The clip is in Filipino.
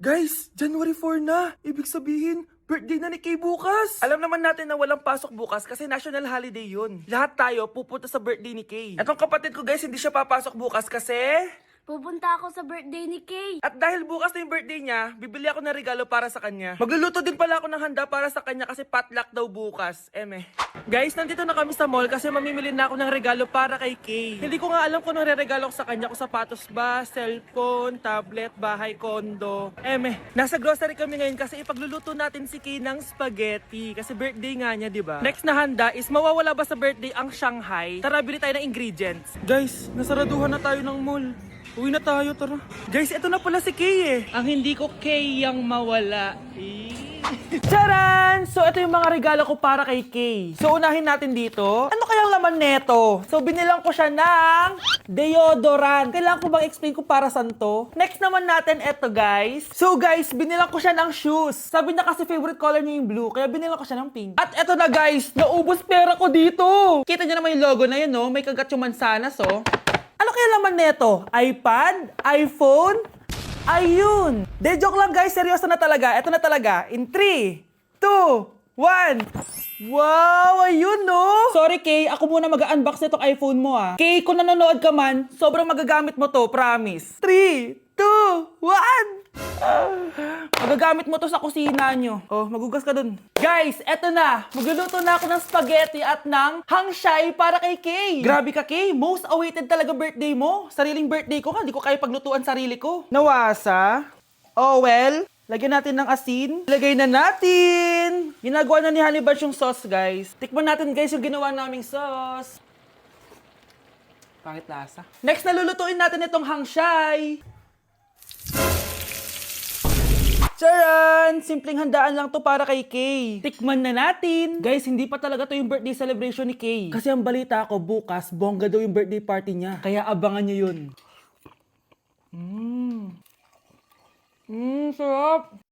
Guys, January 4 na. Ibig sabihin, birthday na ni Kay bukas. Alam naman natin na walang pasok bukas kasi national holiday yun. Lahat tayo pupunta sa birthday ni Kay. Etong kapatid ko guys, hindi siya papasok bukas kasi... Pupunta ako sa birthday ni Kay. At dahil bukas na yung birthday niya, bibili ako ng regalo para sa kanya. Magluluto din pala ako ng handa para sa kanya kasi potluck daw bukas. Guys, nandito na kami sa mall kasi mamimili na ako ng regalo para kay Kay. Hindi ko nga alam kung anong re-regalo ko sa kanya. Kung sapatos ba, cellphone, tablet, bahay, kondo. Nasa grocery kami ngayon kasi ipagluluto natin si Kay ng spaghetti. Kasi birthday nga niya, di ba? Next na handa is mawawala ba sa birthday ang Shanghai? Tara, bili tayo ng ingredients. Guys, nasaraduhan na tayo ng mall. Uwi na tayo, tara. Guys, ito na pala si Kay eh. Ang hindi ko Kay yang mawala. Charan! So, ito yung mga regalo ko para kay Kay. So, unahin natin dito. Ano kayang laman neto? So, binilang ko siya ng deodorant. Kailangan ko bang explain ko para saan to? Next naman natin ito, guys. So, guys, binilang ko siya ng shoes. Sabi niya kasi favorite color niya yung blue, kaya binilang ko siya ng pink. At ito na, guys. Naubos pera ko dito. Kita niyo naman yung logo na yun, no? May kagat yung mansanas, oh. Ano kaya laman neto? iPad? iPhone? Ayun! De, joke lang guys. Seryoso na talaga. Ito na talaga. In 3, 2, 1. Wow! Ayun no! Sorry Kay, ako muna mag-unbox nitong iPhone mo ah. Kay, kung nanonood ka man, sobrang magagamit mo to, promise. 3, 2, 1! Magagamit mo to sa kusina nyo. Oh, magugas ka dun. Guys, eto na. Magluluto na ako ng spaghetti at ng hangshai para kay Kay. Grabe ka, Kay. Most awaited talaga birthday mo. Sariling birthday ko nga. Hindi ko kaya paglutuan sarili ko. Nawasa. Oh, well. Lagyan natin ng asin. Ilagay na natin. Ginagawa na ni Honey Bunch yung sauce, guys. Tikman natin, guys, yung ginawa naming sauce. Pangit lasa. Next, nalulutuin natin itong hangshai. Charan! Simpleng handaan lang to para kay Kay. Tikman na natin. Guys, hindi pa talaga to yung birthday celebration ni Kay. Kasi ang balita ko, bukas, bongga daw yung birthday party niya. Kaya abangan nyo yun. Sarap!